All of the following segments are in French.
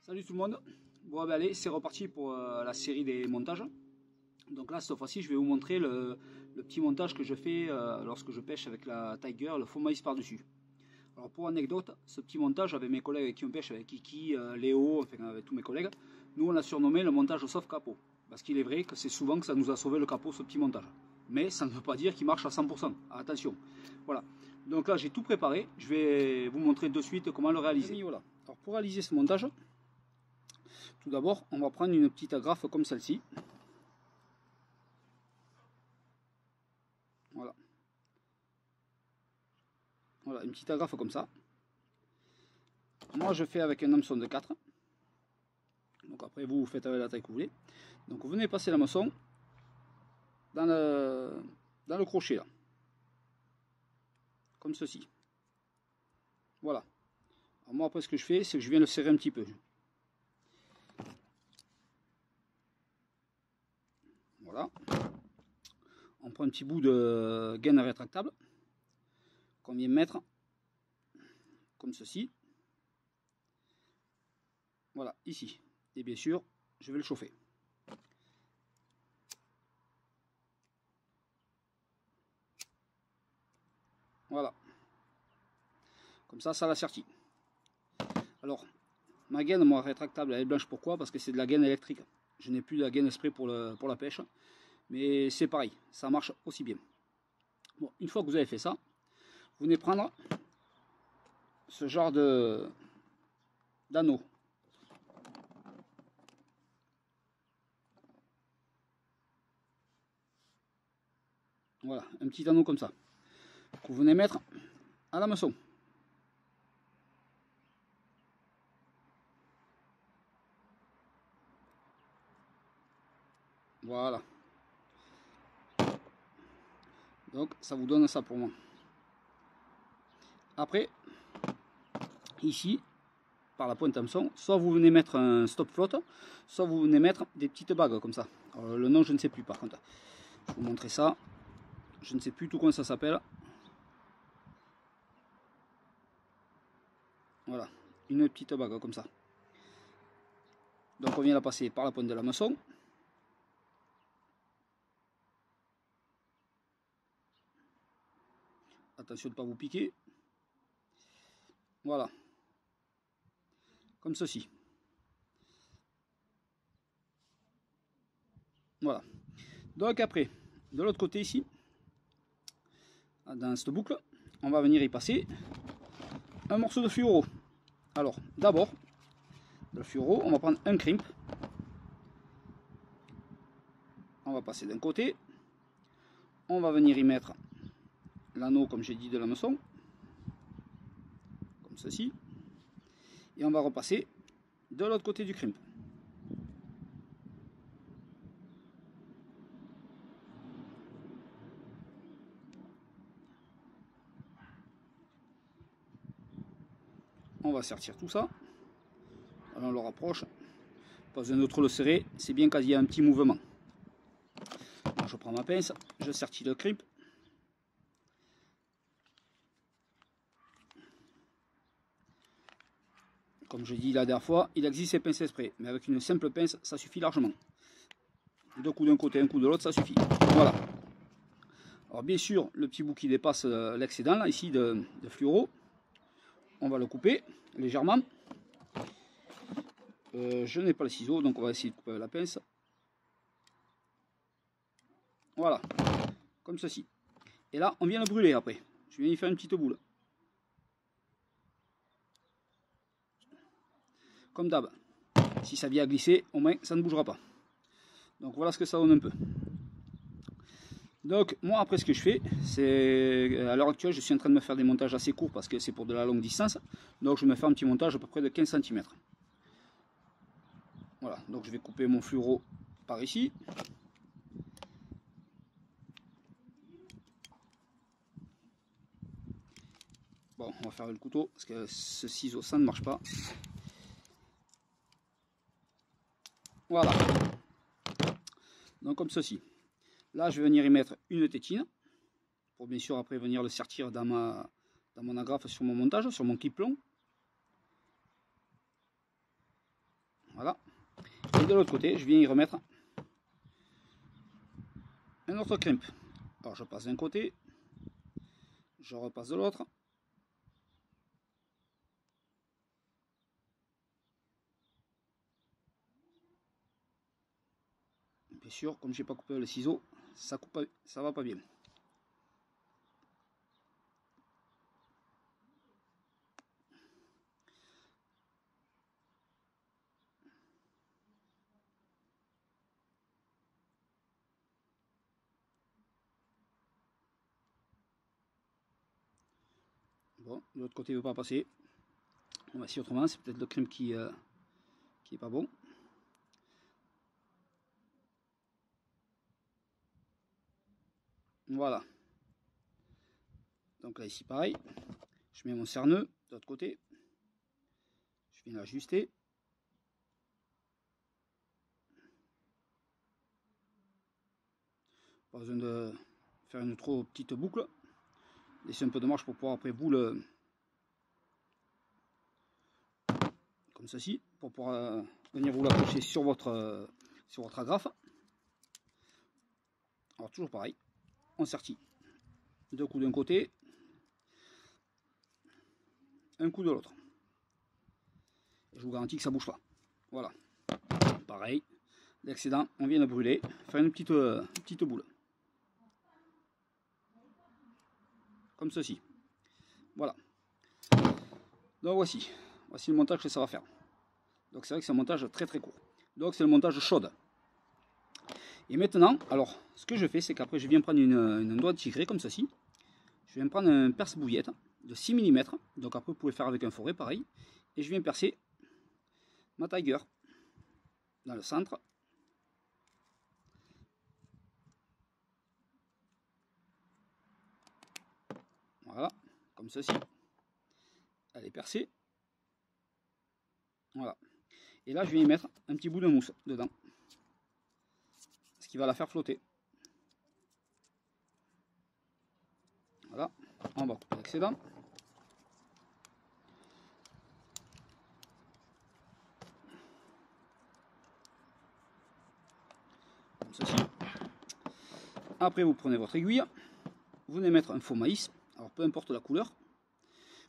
Salut tout le monde. Bon ben allez, c'est reparti pour la série des montages. Donc là cette fois-ci je vais vous montrer le petit montage que je fais lorsque je pêche avec la Tiger, le fond maïs par-dessus. Alors pour anecdote, ce petit montage avec mes collègues avec qui on pêche, avec Kiki, Léo, enfin avec tous mes collègues, nous on l'a surnommé le montage sauf capot. Parce qu'il est vrai que c'est souvent que ça nous a sauvé le capot ce petit montage. Mais ça ne veut pas dire qu'il marche à 100%. Attention. Voilà. Donc là j'ai tout préparé, je vais vous montrer de suite comment le réaliser. Voilà. Alors pour réaliser ce montage, tout d'abord, on va prendre une petite agrafe comme celle-ci. Voilà. Voilà, une petite agrafe comme ça. Moi, je fais avec un hameçon de 4. Donc après, vous faites avec la taille que vous voulez. Donc vous venez passer l'hameçon dans le crochet là. Comme ceci. Voilà. Alors moi, après, ce que je fais, c'est que je viens le serrer un petit peu. Voilà. On prend un petit bout de gaine rétractable qu'on vient mettre comme ceci. Voilà, ici. Et bien sûr, je vais le chauffer. Voilà. Comme ça l'assertit. Alors, ma gaine, moi, rétractable, elle est blanche. Pourquoi? Parce que c'est de la gaine électrique. Je n'ai plus de la gaine spray pour la pêche. Mais c'est pareil, ça marche aussi bien. Bon, une fois que vous avez fait ça, vous venez prendre ce genre d'anneau. Voilà, un petit anneau comme ça, que vous venez mettre à l'hameçon. Voilà. Donc ça vous donne ça pour moi. Après, ici, par la pointe hameçon, soit vous venez mettre un stop flotte, soit vous venez mettre des petites bagues comme ça. Alors, le nom je ne sais plus par contre. Je vais vous montrer ça. Je ne sais plus tout comment ça s'appelle. Voilà, une petite bague comme ça. Donc on vient la passer par la pointe de l'hameçon. Attention de ne pas vous piquer. Voilà. Comme ceci. Voilà. Donc après, de l'autre côté ici, dans cette boucle, on va venir y passer un morceau de fluoro. Alors, d'abord, le fluoro, on va prendre un crimp. On va passer d'un côté. On va venir y mettre l'anneau, comme j'ai dit, de l'hameçon. Comme ceci. Et on va repasser de l'autre côté du crimp. On va sortir tout ça. Alors on le rapproche. Pas besoin de trop le serrer. C'est bien qu'il y a un petit mouvement. Alors je prends ma pince. Je sortis le crimp. Comme je dis la dernière fois, il existe ces pinces exprès. Mais avec une simple pince, ça suffit largement. Deux coups d'un côté, un coup de l'autre, ça suffit. Voilà. Alors bien sûr, le petit bout qui dépasse l'excédent, là, ici, de fluoro, on va le couper légèrement. Je n'ai pas le ciseau, donc on va essayer de couper avec la pince. Voilà, comme ceci. Et là, on vient le brûler après. Je viens y faire une petite boule. Comme d'hab. Si ça vient à glisser, au moins, ça ne bougera pas. Donc voilà ce que ça donne un peu. Donc moi après ce que je fais, c'est à l'heure actuelle je suis en train de me faire des montages assez courts parce que c'est pour de la longue distance. Donc je vais me faire un petit montage à peu près de 15 cm. Voilà, donc je vais couper mon fluoro par ici. Bon, on va faire le couteau parce que ce ciseau ça ne marche pas. Voilà. Donc comme ceci. Là je vais venir y mettre une tétine. Pour bien sûr après venir le sortir dans mon agrafe sur mon montage, sur mon clip long. Voilà. Et de l'autre côté, je viens y remettre un autre crimp. Alors je passe d'un côté, je repasse de l'autre. Bien sûr, comme j'ai pas coupé le ciseau, ça coupe pas, ça va pas bien. Bon, de l'autre côté ne veut pas passer. On va essayer autrement, c'est peut-être le crimp qui est pas bon. Voilà. Donc là ici pareil, je mets mon serre-nœud de l'autre côté. Je viens l'ajuster. Pas besoin de faire une trop petite boucle. Laissez un peu de marge pour pouvoir après vous le... Comme ceci, pour pouvoir venir vous l'accrocher sur votre agrafe. Alors toujours pareil, on sertit. Deux coups d'un côté, un coup de l'autre. Je vous garantis que ça bouge pas. Voilà. Pareil, l'excédent, on vient de brûler, faire une petite boule. Comme ceci. Voilà. Donc voici le montage que ça va faire. Donc c'est vrai que c'est un montage très très court. Donc c'est le montage chaude. Et maintenant, alors ce que je fais, c'est qu'après je viens prendre une doigt de tigré comme ceci. Je viens prendre un perce-bouillette de 6 mm. Donc après vous pouvez faire avec un forêt pareil. Et je viens percer ma tiger dans le centre. Voilà, comme ceci. Elle est percée. Voilà. Et là je viens y mettre un petit bout de mousse dedans. Ce qui va la faire flotter. Voilà, on va couper l'excédent. Comme ceci. Après vous prenez votre aiguille. Vous venez mettre un faux maïs. Alors peu importe la couleur.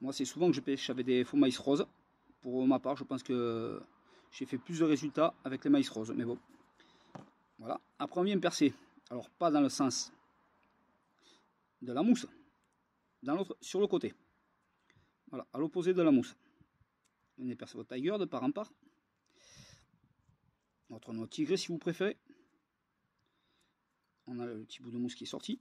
Moi c'est souvent que je pêche avec des faux maïs roses. Pour ma part je pense que j'ai fait plus de résultats avec les maïs roses. Mais bon. Voilà. Après on vient percer. Alors pas dans le sens de la mousse. Dans l'autre, sur le côté. Voilà, à l'opposé de la mousse. Vous venez percer votre tiger de part en part. Notre noix tigré si vous préférez. On a le petit bout de mousse qui est sorti.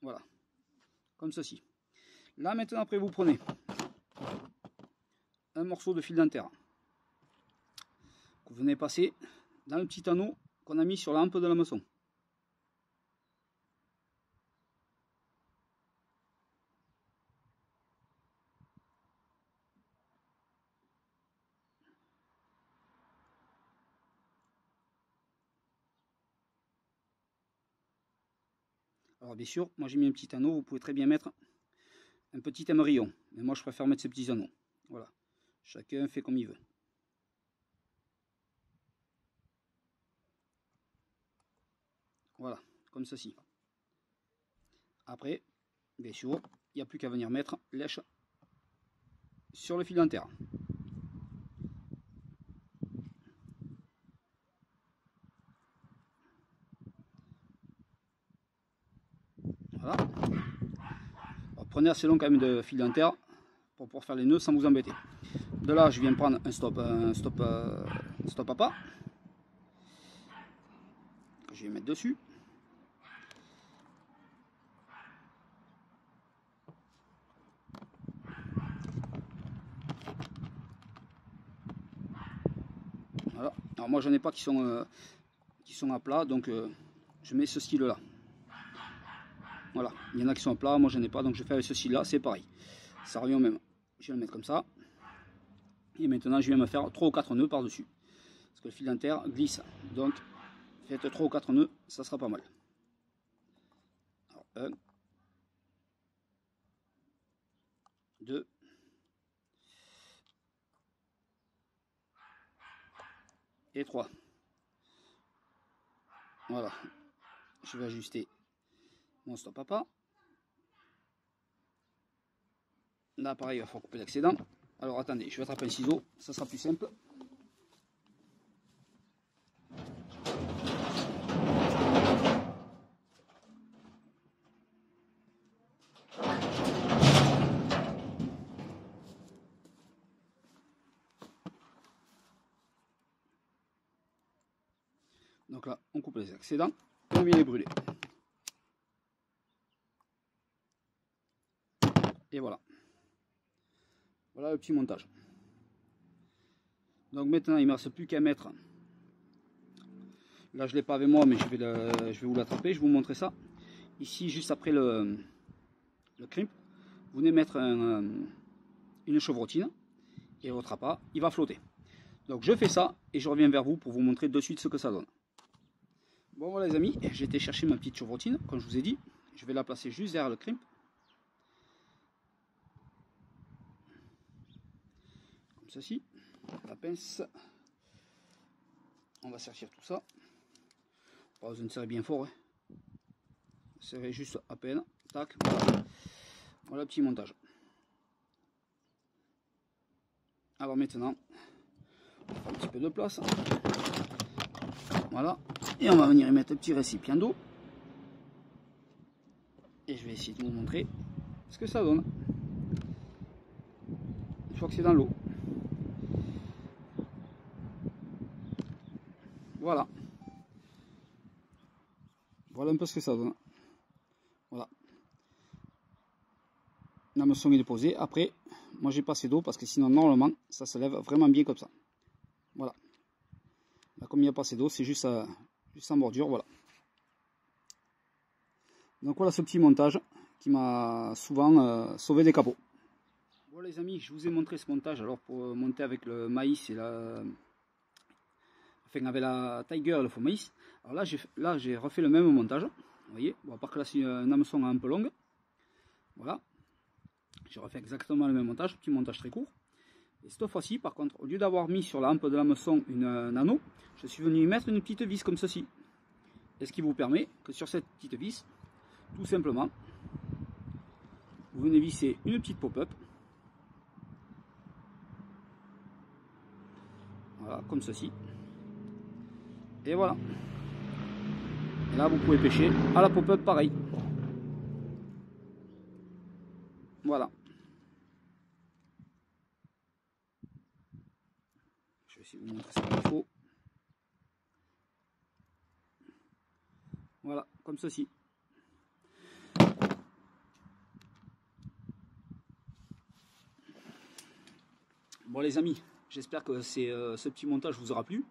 Voilà. Comme ceci. Là maintenant après vous prenez un morceau de fil dentaire que vous venez passer dans le petit anneau qu'on a mis sur la hampe de la maçon. Alors bien sûr, moi j'ai mis un petit anneau, vous pouvez très bien mettre un petit émerillon. Mais moi je préfère mettre ces petits anneaux. Voilà. Chacun fait comme il veut. Voilà, comme ceci. Après, bien sûr, il n'y a plus qu'à venir mettre lèche sur le fil dentaire. Voilà. Alors, prenez assez long quand même de fil dentaire pour pouvoir faire les nœuds sans vous embêter. De là, je viens prendre un stop à pas que je vais mettre dessus. Voilà. Alors moi, j'en ai pas qui sont à plat, donc je mets ce style-là. Voilà. Il y en a qui sont à plat, moi j'en ai pas, donc je fais avec ce style-là. C'est pareil. Ça revient au même. Je vais le mettre comme ça. Et maintenant, je viens me faire 3 ou 4 nœuds par-dessus. Parce que le fil dentaire glisse. Donc, faites 3 ou 4 nœuds, ça sera pas mal. Alors, 1, 2, et 3. Voilà, je vais ajuster mon stop à pas. Là pareil, il va falloir couper l'excédent. Alors attendez, je vais attraper un ciseau, ça sera plus simple. Donc là, on coupe les excédents et on vient les brûler. Et voilà. Voilà le petit montage. Donc maintenant, il ne me reste plus qu'à mettre. Là, je ne l'ai pas avec moi, mais je vais vous l'attraper. Je vais vous montrer ça. Ici, juste après le crimp, vous venez mettre une chevrotine et votre appât, il va flotter. Donc je fais ça et je reviens vers vous pour vous montrer de suite ce que ça donne. Bon voilà les amis, j'ai été chercher ma petite chevrotine, comme je vous ai dit. Je vais la placer juste derrière le crimp. Comme ceci. La pince. On va sertir tout ça. Pas besoin de serrer bien fort. Hein. Serrer juste à peine. Tac. Voilà. Voilà le petit montage. Alors maintenant, on va faire un petit peu de place. Voilà. Et on va venir y mettre un petit récipient d'eau. Et je vais essayer de vous montrer ce que ça donne. Une fois que c'est dans l'eau. Voilà. Voilà un peu ce que ça donne. Voilà. L'hameçon il est posé. Après, moi j'ai pas assez d'eau parce que sinon normalement ça se lève vraiment bien comme ça. Voilà. Là, comme il n'y a pas assez d'eau, c'est juste en bordure. Voilà. Donc voilà ce petit montage qui m'a souvent sauvé des capots. Bon les amis, je vous ai montré ce montage alors pour monter avec le maïs et avec la Tiger et le faux maïs. Alors là j'ai refait le même montage. Vous voyez, bon, à part que là c'est un hameçon un peu longue. Voilà. J'ai refait exactement le même montage, petit montage très court. Et cette fois-ci, par contre, au lieu d'avoir mis sur la hampe de l'hameçon un anneau, je suis venu y mettre une petite vis comme ceci. Et ce qui vous permet que sur cette petite vis, tout simplement, vous venez visser une petite pop-up. Voilà, comme ceci. Et voilà. Et là, vous pouvez pêcher à la pop-up pareil. Voilà. Je vais essayer de vous montrer ça comme il faut. Voilà, comme ceci. Bon les amis, j'espère que ce petit montage vous aura plu.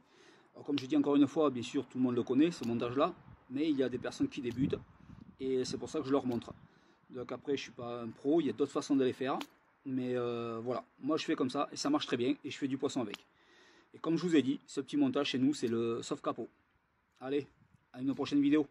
Alors, comme je dis encore une fois, bien sûr tout le monde le connaît ce montage là, mais il y a des personnes qui débutent et c'est pour ça que je leur montre. Donc après je suis pas un pro, il y a d'autres façons de les faire, mais voilà, moi je fais comme ça et ça marche très bien et je fais du poisson avec. Et comme je vous ai dit, ce petit montage chez nous c'est le sauve capot. Allez, à une prochaine vidéo.